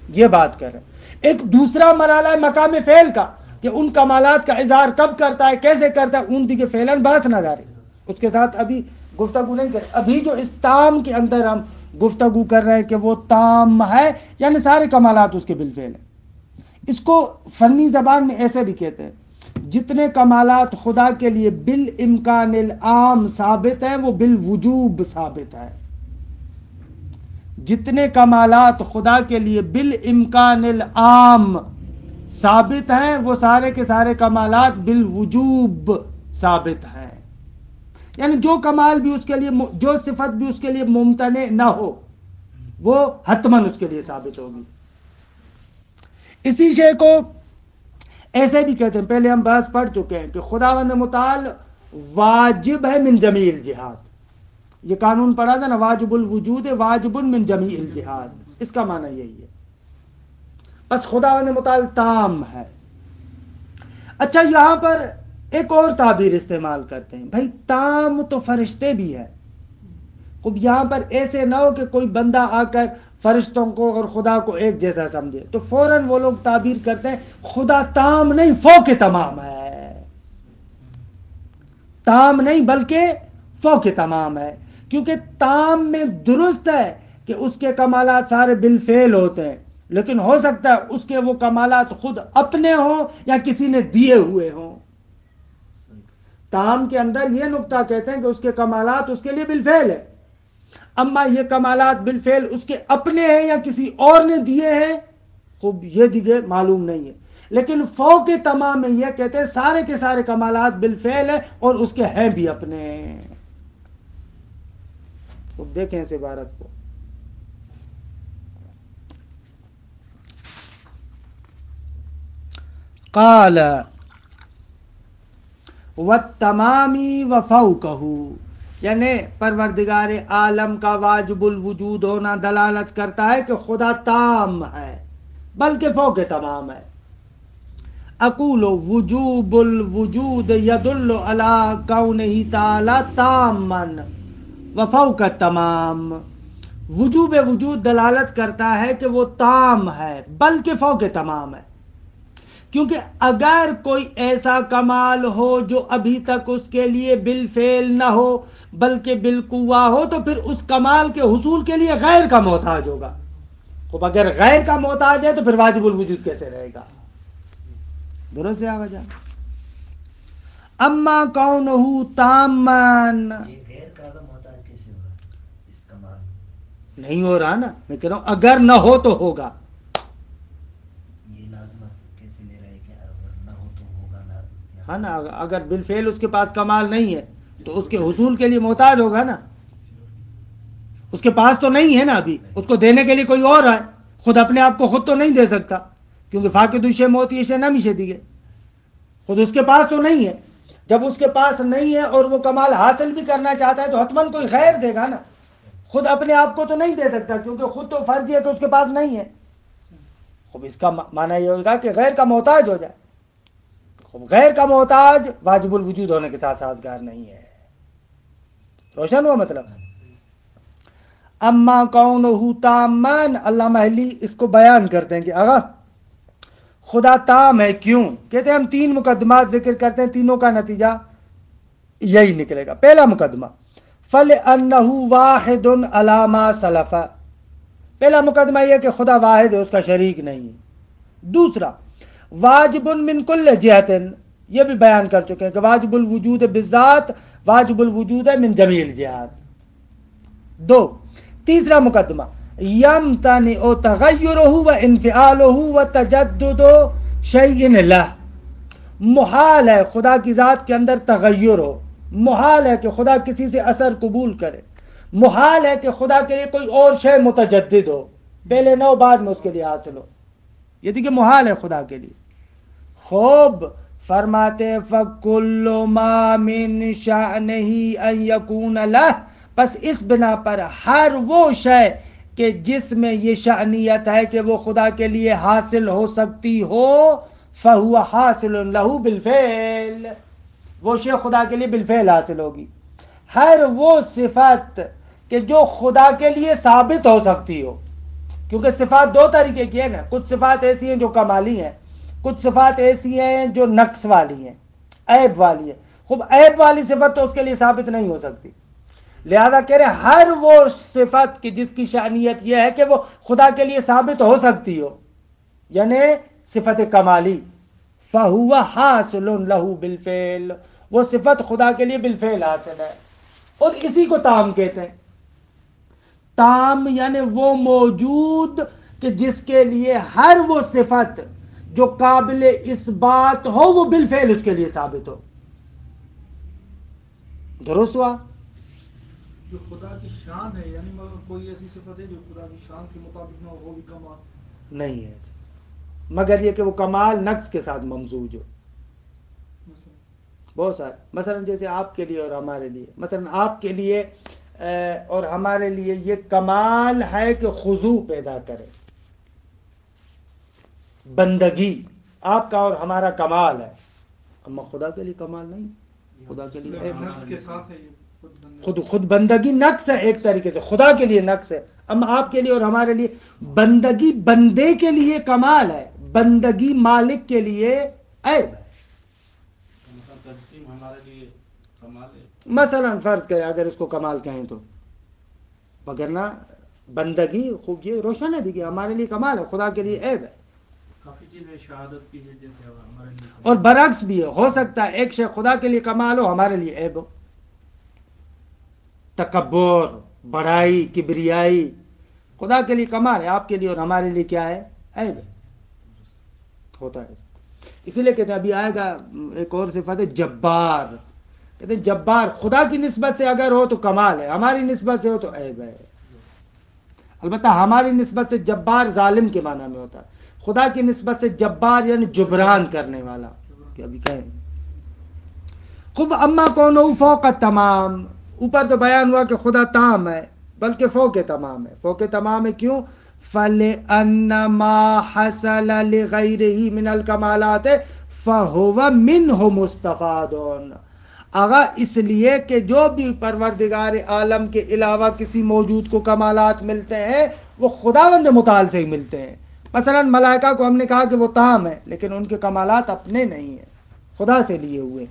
A: یہ بات کر رہے ہیں. ایک دوسرا مرحلہ ہے مقام فعل کا کہ ان کمالات کا اظہار کب کرتا ہے، کیسے کرتا ہے، ان دیگه فعلاً بحث نہ داری، اس کے ساتھ ابھی گفتگو نہیں کریں. ابھی جو اس تام کے اندر ہم گفتگو کر رہے ہیں کہ وہ تام ہے یعنی سارے کمالات اس کے بالفعل ہیں. اس کو فنی زبان میں ایسے بھی کہتے ہیں جتنے کمالات خدا کے لیے بالامکان العام ثابت ہیں وہ بالوجوب ثابت ہے. جتنے کمالات خدا کے لیے بالامکان العام ثابت ہیں وہ سارے کے سارے کمالات بالوجوب ثابت ہیں. یعنی جو کمال بھی اس کے لیے، جو صفت بھی اس کے لیے ممتنع نہ ہو وہ حتماً اس کے لیے ثابت ہوگی. اسی شے کو ایسے بھی کہتے ہیں، پہلے ہم بحث پڑھ چکے ہیں کہ خداوند متعال واجب ہے من جمیع الجہاد. یہ قانون پڑھا تھا نا، واجب الوجود واجب من جمیع الجہاد. اس کا معنی یہی ہے. بس خداوند متعال تام ہے. اچھا، یہاں پر ایک اور تعبیر استعمال کرتے ہیں، بھائی تام تو فرشتے بھی ہیں، اب یہاں پر ایسے نہ ہو کہ کوئی بندہ آ کر فرشتوں کو اور خدا کو ایک جیسا سمجھے، تو فوراً وہ لوگ تعبیر کرتے ہیں خدا تام نہیں فوق تمام ہے، تام نہیں بلکہ فوق تمام ہے، کیونکہ تام میں درست ہے کہ اس کے کمالات سارے بالفعل ہوتے ہیں، لیکن ہو سکتا ہے اس کے وہ کمالات خود اپنے ہوں یا کسی نے دیے ہوئے ہوں۔ تام کے اندر یہ نقطہ کہتے ہیں کہ اس کے کمالات اس کے لیے بالفعل ہے، اما یہ کمالات بالفعل اس کے اپنے ہیں یا کسی اور نے دیے ہیں خوب یہ دیگے معلوم نہیں ہے، لیکن فوق تمام میں یہ کہتے ہیں سارے کے سارے کمالات بالفعل ہیں اور اس کے ہیں بھی اپنے ہیں۔ خوب دیکھیں اس عبارت کو، قال والتمامی وفوقہ، یعنی پروردگار عالم کا واجب الوجود ہونا دلالت کرتا ہے کہ خدا تام ہے بلکہ فوق تمام ہے۔ اقول وجوب الوجود يدل على كونه تعالی تاما وفوق التمام، وجوب وجود دلالت کرتا ہے کہ وہ تام ہے بلکہ فوق تمام ہے، کیونکہ اگر کوئی ایسا کمال ہو جو ابھی تک اس کے لیے بالفعل نہ ہو بلکہ بالقوہ ہو تو پھر اس کمال کے حصول کے لیے غیر کا محتاج ہوگا۔ خب اگر غیر کا محتاج ہے تو پھر واجب الوجود کیسے رہے گا؟ درست ہے آواز؟ اما کونہ تامن،
D: یہ غیر کا محتاج کیسے ہوگا؟ اس کمال
A: نہیں ہو رہا نا، میں کہہ رہا ہوں اگر نہ ہو تو ہوگا،
D: یہ لازمت کیسے لے رہے کہ اگر نہ ہو تو ہوگا نہ؟
A: ہاں نا، اگر بالفعل اس کے پاس کمال نہیں ہے تو اس کے حصول کے لیے محتاج ہوگا نا، اس کے پاس تو نہیں ہے نا، ابھی اس کو دینے کے لیے کوئی اور ہے، خود اپنے آپ کو خود تو نہیں دے سکتا، کیونکہ فاقد الشیء معطی الشیء نہ میشے دیگے، خود اس کے پاس تو نہیں ہے۔ جب اس کے پاس نہیں ہے اور وہ کمال حاصل بھی کرنا چاہتا ہے تو حتماً کوئی غیر دے گا نا، خود اپنے آپ کو تو نہیں دے سکتا کیونکہ خود تو فرض ہے کہ اس کے پاس نہیں ہے۔ خب اس کا معنی یہ ہوگا کہ غیر کا محتاج ہو جائے، خب غیر کا محتاج واجب الوجود ہونے کے ساتھ سازگار نہیں ہے۔ روشن ہوا مطلب؟ اما کونہ تامن، علامہ اہلی اس کو بیان کرتے ہیں کہ آغا خدا تام ہے کیوں؟ کہتے ہیں ہم 3 مقدمات ذکر کرتے ہیں، تینوں کا نتیجہ یہی نکلے گا۔ پہلا مقدمہ فَلِأَنَّهُ وَاحِدٌ عَلَى مَا سَلَفَ، پہلا مقدمہ یہ کہ خدا واحد ہے، اس کا شریک نہیں ہے۔ دوسرا واجب من کل جہت، یہ بھی بیان کر چکے ہیں کہ واجب الوجود بالذات واجب الوجود ہے من جمیع الجہات۔ 2 تیسرا مقدمہ یمتنع تغیرہ و انفعالہ و تجدد شیء لہ، محال ہے خدا کی ذات کے اندر تغیر ہو، محال ہے کہ خدا کسی سے اثر قبول کرے، محال ہے کہ خدا کے لیے کوئی اور شے متجدد ہو، پہلے نہ ہو بعد میں اس کے لیے حاصل ہو، یہ دیکھیں محال ہے خدا کے لیے۔ خوب فرماتے فَكُلُّ مَا مِن شَأْنِهِ أَن يَكُونَ لَهُ، پس اس بنا پر ہر وہ شے کہ جس میں یہ شأنیت ہے کہ وہ خدا کے لیے حاصل ہو سکتی ہو، فَهُوَ حَاصِلٌ لَهُ بِالْفِعْلِ، وہ شے خدا کے لیے بالفعل حاصل ہوگی۔ ہر وہ صفت کہ جو خدا کے لیے ثابت ہو سکتی ہو، کیونکہ صفات 2 طریقے کی ہیں نا، کچھ صفات ایسی ہیں جو کمالی ہیں، کچھ صفات ایسی ہیں جو نقص والی ہیں، عیب والی ہیں۔ خوب عیب والی صفت تو اس کے لیے ثابت نہیں ہو سکتی، لہذا کہہ رہے ہر وہ صفت کی جس کی شأنیت یہ ہے کہ وہ خدا کے لیے ثابت ہو سکتی ہو، یعنی صفت کمالی، فَهُوَ حَاصِلٌ لَهُ بِالْفِعْلِ، وہ صفت خدا کے لیے بالفعل حاصل ہے، اور اسی کو تام کہتے ہیں۔ تام یعنی وہ موجود کہ جس کے لیے ہر وہ صفت جو قابل اثبات ہو وہ بالفعل اس کے لیے ثابت ہو۔ درست ہوا؟
C: جو خدا کی شان ہے، یعنی مگر کوئی ایسی صفت ہے جو خدا کی شان کے مطابق نہ ہو، وہ بھی کمال
A: نہیں ہے ایسا، مگر یہ کہ وہ کمال نقص کے ساتھ ممزوج ہو۔
C: مثلا
A: بہت سارے، مثلا جیسے آپ کے لیے اور ہمارے لیے، مثلا آپ کے لیے اور ہمارے لیے یہ کمال ہے کہ خضوع پیدا کرے، بندگی آپ کا اور ہمارا کمال ہے، اما خدا کے لیے کمال نہیں، خدا کے لیے
C: نقص کے ساتھ ہے یہ
A: خود بندگی نقص ہے ایک طریقے سے، خدا کے لیے نقص ہے، اما آپ کے لیے اور ہمارے لیے بندگی بندے کے لیے کمال ہے، بندگی مالک کے لیے عیب ہے۔
B: تقسیم ہمارے لیے کمال ہے،
A: مثلا فرض کریں اگر اس کو کمال کہیں تو، وگرنہ بندگی خوب یہ روشن ہے دیکھیے ہمارے لیے کمال ہے، خدا کے لیے عیب ہے۔
B: کافی چیزیں شہادت کی ہے جیسے ہمارے لیے کمال
A: اور برعکس بھی ہے، ہو سکتا ہے ایک شے خدا کے لیے کمال ہو ہمارے لیے عیب ہو، تکبر، بڑائی، کبریائی خدا کے لیے کمال ہے، آپ کے لیے اور ہمارے لیے کیا ہے؟ عیب ہے، ہوتا ہے ایسا۔ اسی لیے کہتے ہیں ابھی آئے گا ایک اور صفت ہے جبار، کہتے ہیں جبار خدا کی نسبت سے اگر ہو تو کمال ہے، ہماری نسبت سے ہو تو عیب ہے۔ البتہ ہماری نسبت سے جبار ظالم کے معنی میں ہوتا ہے، خدا کی نسبت سے جبار یعنی جبران کرنے والا، کہ ابھی کہیں خوب اما کون فوق تمام، اوپر تو بیان ہوا کہ خدا تام ہے بلکہ فوق تمام ہے۔ فوق تمام ہے کیوں؟ فَلِأَنَّمَا حَصَلَ لِغَيْرِهِ مِنَ الْكَمَالَاتِ فَهُوَ مِنْهُ مُسْتَفَادٌ۔ آغا اس لیے کہ جو بھی پروردگار عالم کے علاوہ کسی موجود کو کمالات ملتے ہیں وہ خداوند متعال سے ہی ملتے ہیں۔ مثلا ملائکہ کو ہم نے کہا کہ وہ تام ہے، لیکن ان کے کمالات اپنے نہیں ہیں، خدا سے لیے ہوئے،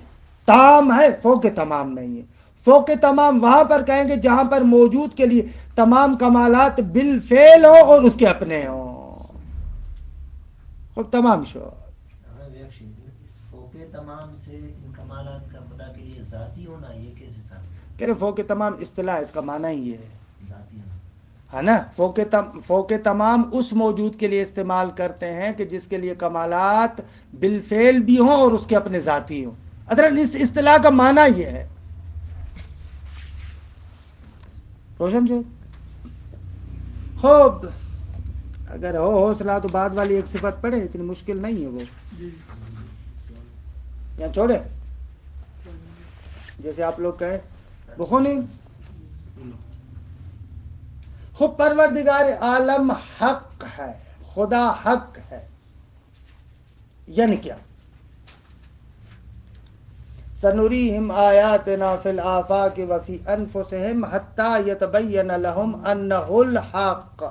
A: تام ہے، فوق تمام نہیں ہے۔ فوق تمام وہاں پر کہیں گے جہاں پر موجود کے لیے تمام کمالات بالفعل ہو اور اس کے اپنے ہوں، خود تمام شو۔
D: اس فوق تمام سے ان کمالات کا خدا کے لیے ذاتی ہونا یہ کیسے ثابت؟
A: کہ فوق تمام اصطلاح اس کا معنی ہی یہ ہے،
D: ذاتی ہونا
A: ہے نا؟ فوق تمام اس موجود کے لیے استعمال کرتے ہیں کہ جس کے لیے کمالات بالفعل بھی ہوں اور اس کے اپنے ذاتی ہوں، ادھر اس اصطلاح کا معنی یہ ہے۔ روشن جو خوب اگر ہو حوصلہ تو بعد والی ایک صفت پڑھے، اتنی مشکل نہیں ہے وہ، یا چھوڑے جیسے آپ لوگ کہیں وہ نہیں۔ خود پروردگار عالم حق ہے، خدا حق ہے، یعنی کیا؟ سنریہم آیاتنا فی الآفاق وفی انفسہم حتی یتبین لہم انہ الحق۔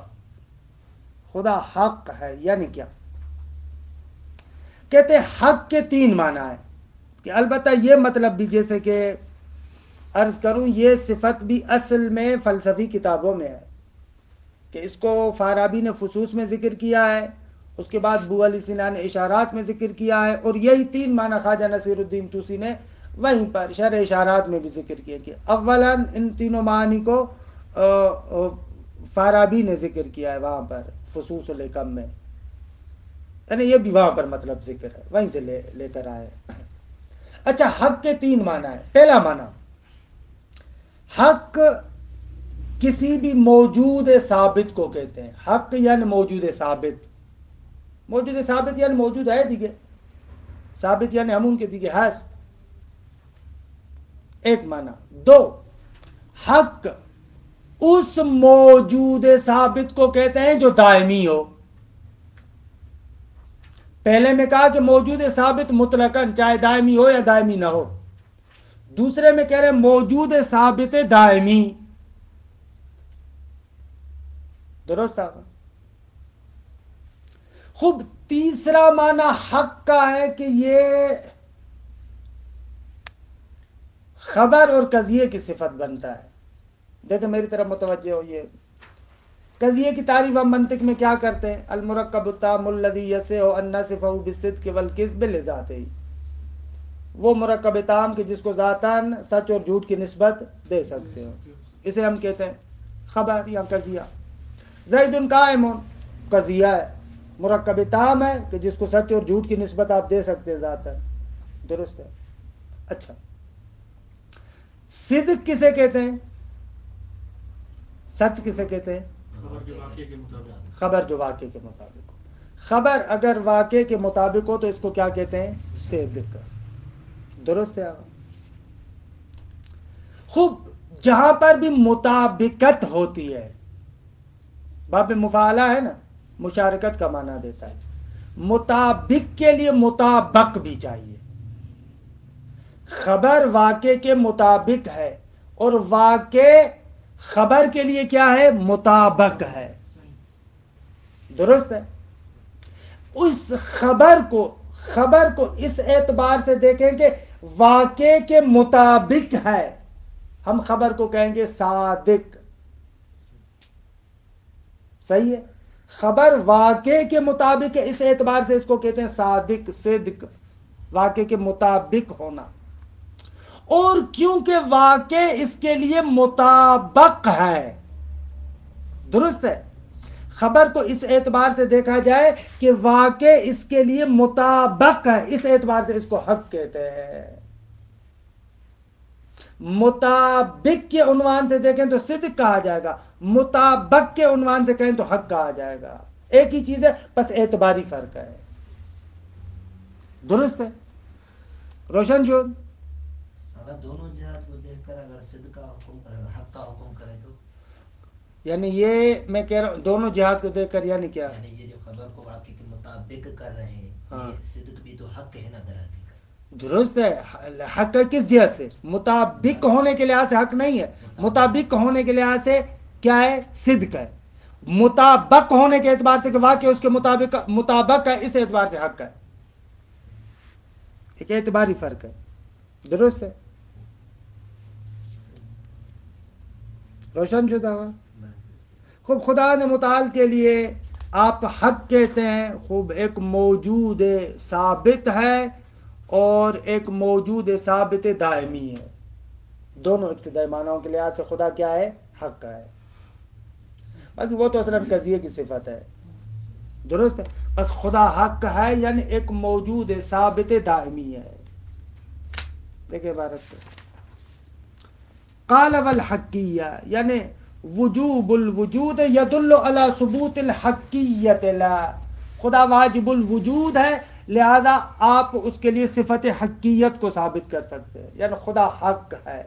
A: خدا حق ہے یعنی کیا؟ کہتے حق کے تین معنی ہیں، کہ البتہ یہ مطلب بھی جیسے کہ عرض کروں یہ صفت بھی اصل میں فلسفی کتابوں میں ہے، کہ اس کو فارابی نے فصوص میں ذکر کیا ہے، اس کے بعد بو علی سینا نے اشارات میں ذکر کیا ہے، اور یہی تین معنی خواجہ نصیر الدین طوسی نے وہیں پر شرح اشارات میں بھی ذکر کیا کہ اولاً ان تینوں معانی کو فارابی نے ذکر کیا ہے وہاں پر فصوص الحکم میں، یعنی یہ بھی وہاں پر مطلب ذکر ہے، وہیں سے لے کر آئے۔ اچھا حق کے تین معنی ہیں۔ پہلا معنی حق کسی بھی موجود ثابت کو کہتے ہیں، حق یعنی موجود ثابت، موجود ثابت یعنی موجود ہے دیگے، ثابت یعنی ہم ان کے دیگے ہست، ایک معنی۔ دو حق اس موجود ثابت کو کہتے ہیں جو دائمی ہو۔ پہلے میں کہا کہ موجود ثابت مطلقاً چاہے دائمی ہو یا دائمی نہ ہو، دوسرے میں کہہ رہے ہیں موجود ثابت دائمی، درست آگا؟ خوب تیسرا معنی حق کا ہے کہ یہ خبر اور قضیے کی صفت بنتا ہے۔ دیکھیں میری طرف متوجہ ہو، یہ قضیے کی تعریف ہم منطق میں کیا کرتے ہیں؟ المرکب التام الذی یصح ان نصفہ بالصدق والکذب لذاتہ، وہ مرکب تام کہ جس کو ذاتاً سچ اور جھوٹ کی نسبت دے سکتے ہو، اسے ہم کہتے ہیں خبر یا قضیہ۔ زید قائم قضیہ ہے، مرکب تام ہے کہ جس کو سچ اور جھوٹ کی نسبت آپ دے سکتے ہیں ذاتاً، درست ہے۔ اچھا صدق کسے کہتے ہیں؟ سچ کسے کہتے ہیں؟
B: خبر جو واقعے کے مطابق،
A: خبر جو واقعے کے مطابق ہو۔ خبر اگر واقعے کے مطابق ہو تو اس کو کیا کہتے ہیں؟ صدق، درست ہے۔ خوب جہاں پر بھی مطابقت ہوتی ہے، باب مفاعلہ ہے نا، مشارکت کا معنی دیتا ہے، مطابق کے لیے مطابق بھی چاہیے۔ خبر واقعے کے مطابق ہے اور واقع خبر کے لیے کیا ہے؟ مطابق ہے. درست ہے. اس خبر کو اس اعتبار سے دیکھیں کہ واقع کے مطابق ہے، ہم خبر کو کہیں گے صادق. صحیح ہے. خبر واقع کے مطابق ہے، اس اعتبار سے اس کو کہتے ہیں صادق، صدق، واقع کے مطابق ہونا. اور کیونکہ واقع اس کے لیے مطابق ہے. درست ہے. خبر کو اس اعتبار سے دیکھا جائے کہ واقع اس کے لیے مطابق ہے، اس اعتبار سے اس کو حق کہتے ہیں. مطابق کے عنوان سے دیکھیں تو صدق کہا جائے گا، مطابق کے عنوان سے کہیں تو حق کہا جائے گا. ایک ہی چیز ہے، بس اعتباری فرق ہے. درست ہے. روشن شد.
D: اگر دونوں جہات کو دیکھ کر اگر صدق کا حکم حق کا حکم کرے تو
A: یعنی یہ میں کہہ رہا ہوں دونوں جہات کو دیکھ کر، یعنی کیا؟
D: یعنی یہ جو خبر کو واقع کے مطابق کر رہے ہیں، یہ صدق بھی تو حق ہے نا در حقیقت.
A: درست ہے. حق ہے کس جہت سے؟ مطابق ہونے کے لحاظ سے حق نہیں ہے. مطابق ہونے کے لحاظ سے کیا ہے؟ صدق ہے. مطابق ہونے کے اعتبار سے کہ واقع اس کے مطابق ہے، اس اعتبار سے حق ہے. ایک اعتباری فرق ہے. درست ہے. روشن شدہ. خوب خدا نے متعال کے لیے آپ حق کہتے ہیں. خوب ایک موجود ثابت ہے اور ایک موجود ثابت دائمی ہے. دونوں ابتدائی معنیوں کے لحاظ سے خدا کیا ہے؟ حق ہے. باقی وہ تو اصلاً قضیے کی صفت ہے. درست ہے. بس خدا حق ہے یعنی ایک موجود ثابت دائمی ہے. دیکھیں عبارت کو. قال والحقیہ یعنی وجوب الوجود یدل علی ثبوت الحقیت لا. خدا واجب الوجود ہے، لہذا آپ اس کے لیے صفت حقیت کو ثابت کر سکتے ہیں، یعنی خدا حق ہے.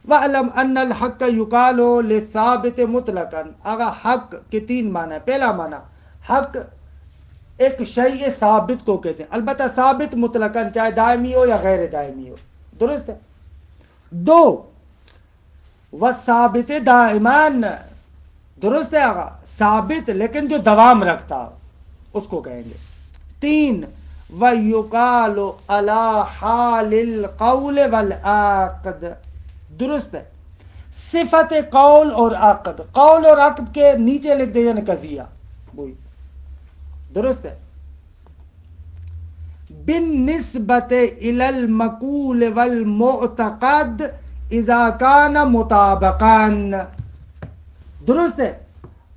A: وَعْلَمْ أَنَّ الْحَقَّ يُقَالُ لِلثَّابِتِ مُطْلَقًا. اگر حق کے تین معنی ہے. پہلا معنی حق ایک شیء ثابت کو کہتے ہیں، البتہ ثابت مطلقاً، چاہے دائمی ہو یا غیر دائمی ہو. درست ہے. دو وثابت دائمان. درست ہے. آگا ثابت لیکن جو دوام رکھتا اس کو کہیں گے. تین وَيُقَالُ عَلَى حَالِ الْقَوْلِ وَالْعَقْدِ. درست ہے. صفت قول اور عقد، قول اور عقد کے نیچے لکھ دیں یعنی قضیہ وہی. درست ہے. بالنسبت الی المقول والمعتقد اذا کان مطابقان. درست ہے.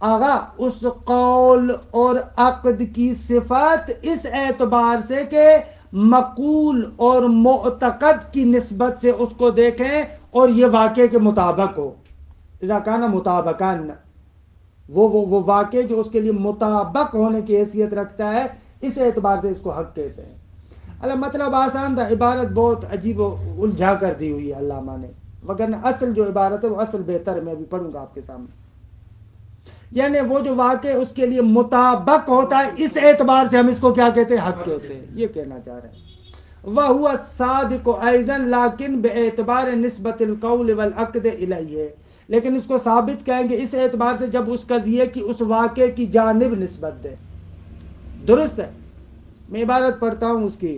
A: آغا اس قول اور عقد کی صفات اس اعتبار سے کہ مقول اور معتقد کی نسبت سے اس کو دیکھیں اور یہ واقع کے مطابق ہو. اذا کان مطابقان، وہ واقع جو اس کے لیے مطابق ہونے کی حیثیت رکھتا ہے، اس اعتبار سے اس کو حق کہتے ہیں. اللہ مطلب آسان تھا، عبارت بہت عجیب و الجھا کر دی ہوئی ہے علامہ نے، وگرنہ اصل جو عبارت ہے وہ اصل بہتر ہے. میں ابھی پڑھوں گا آپ کے سامنے. یعنی وہ جو واقع اس کے لیے مطابق ہوتا ہے، اس اعتبار سے ہم اس کو کیا کہتے ہیں؟ حق کہتے ہیں. یہ کہنا چاہ رہے ہیں. وَهُوَ الصَّادِقُ أَيْضًا لیکن بِاعْتِبَارِ نِسبَةِ الْقَوْلِ وَالْعَقْدِ إِلَيْهِ. لیکن اس کو ثابت کہیں گے اس اعتبار سے جب اس قضیے کی اس واقعے کی جانب نسبت دے. درست ہے. میں عبارت پڑھتا ہوں اس کی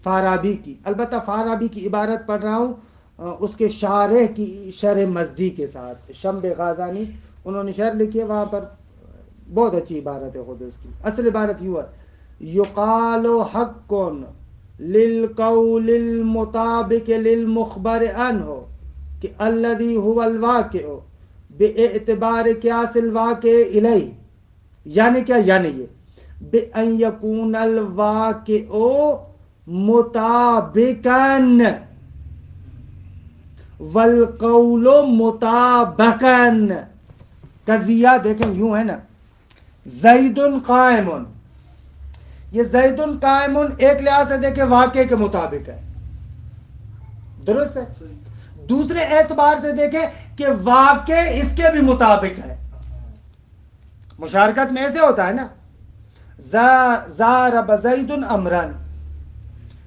A: فارابی کی. البتہ فارابی کی عبارت پڑھ رہا ہوں اس کے شارح کی شرح مزدی کے ساتھ. شمب غازانی انہوں نے شرح لکھی ہے، وہاں پر بہت اچھی عبارت ہے خود اس کی. اصل عبارت یوں ہے: یقال حق للقول المطابق للمخبر عنہ کہ الذي هو الواقع باعتبار قیاس الواقع الیہ. یعنی کیا؟ یعنی یہ بأن یکون الواقع مطابقا والقول مطابقا. قضیہ دیکھیں یوں ہے نا، زید قائم. یہ زید قائم ایک لحاظ سے دیکھیں واقع کے مطابق ہے. درست ہے. دوسرے اعتبار سے دیکھیں کہ واقع اس کے بھی مطابق ہے. مشارکت میں ایسے ہوتا ہے نا، ضارب زید امرن،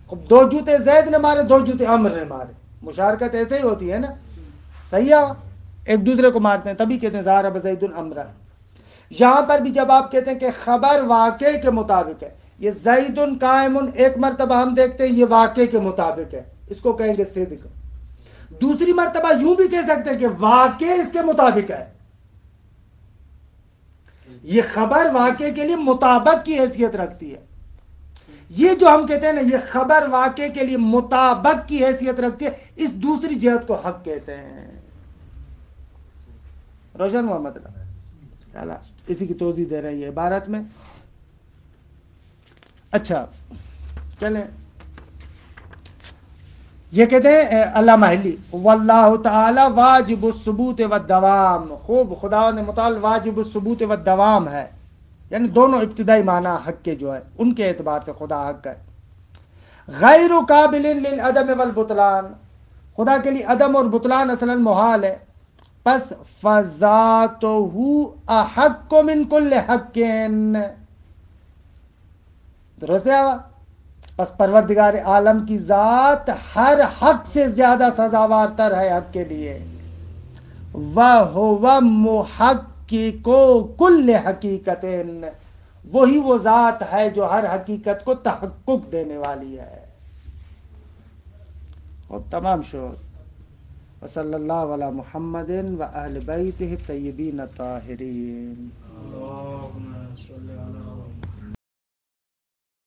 A: اب 2 جوتے زید نے مارے، 2 جوتے عمر نے مارے، مشارکت ایسے ہی ہوتی ہے نا، صحیح ہے، ایک دوسرے کو مارتے ہیں، تبھی کہتے ہیں ضارب زید عمرا۔ یہاں پر بھی جب آپ کہتے ہیں کہ خبر واقعے کے مطابق ہے، یہ زید قائم ایک مرتبہ ہم دیکھتے ہیں یہ واقعے کے مطابق ہے، اس کو کہیں گے صدق۔ دوسری مرتبہ یوں بھی کہہ سکتے ہیں کہ واقع اس کے مطابق ہے، یہ خبر واقعے کے لیے مطابق کی حیثیت رکھتی ہے۔ یہ جو ہم کہتے ہیں نا یہ خبر واقعے کے لیے مطابق کی حیثیت رکھتی ہے، اس دوسری جہت کو حق کہتے ہیں۔ روشن ہوا مطلب؟ چلا اسی کی توضیح دے رہی ہے عبارت میں۔ اچھا چلیں، یہ کہتے ہیں علامہ حلی واللہ تعالی واجب الثبوت والدوام، خوب خدا نے متعال واجب الثبوت والدوام ہے، یعنی دونوں ابتدائی معنی حق کے جو ہیں ان کے اعتبار سے خدا حق ہے۔ غیر قابل للعدم والبطلان، خدا کے لیے عدم اور بطلان اصلا محال ہے، پس فذاتہ احق من کل حق، درست ہے؟ پس پروردگار عالم کی ذات ہر حق سے زیادہ سزاوار تر ہے حق کے لیے۔ وَهُوَ مُحَقِّقُ كُلِّ حَقِيقَةٍ، وہی وہ ذات ہے جو ہر حقیقت کو تحقق دینے والی ہے۔ اب تمام شو وصلی اللہ علی محمد و اہل بیتہ الطیبین الطاہرین۔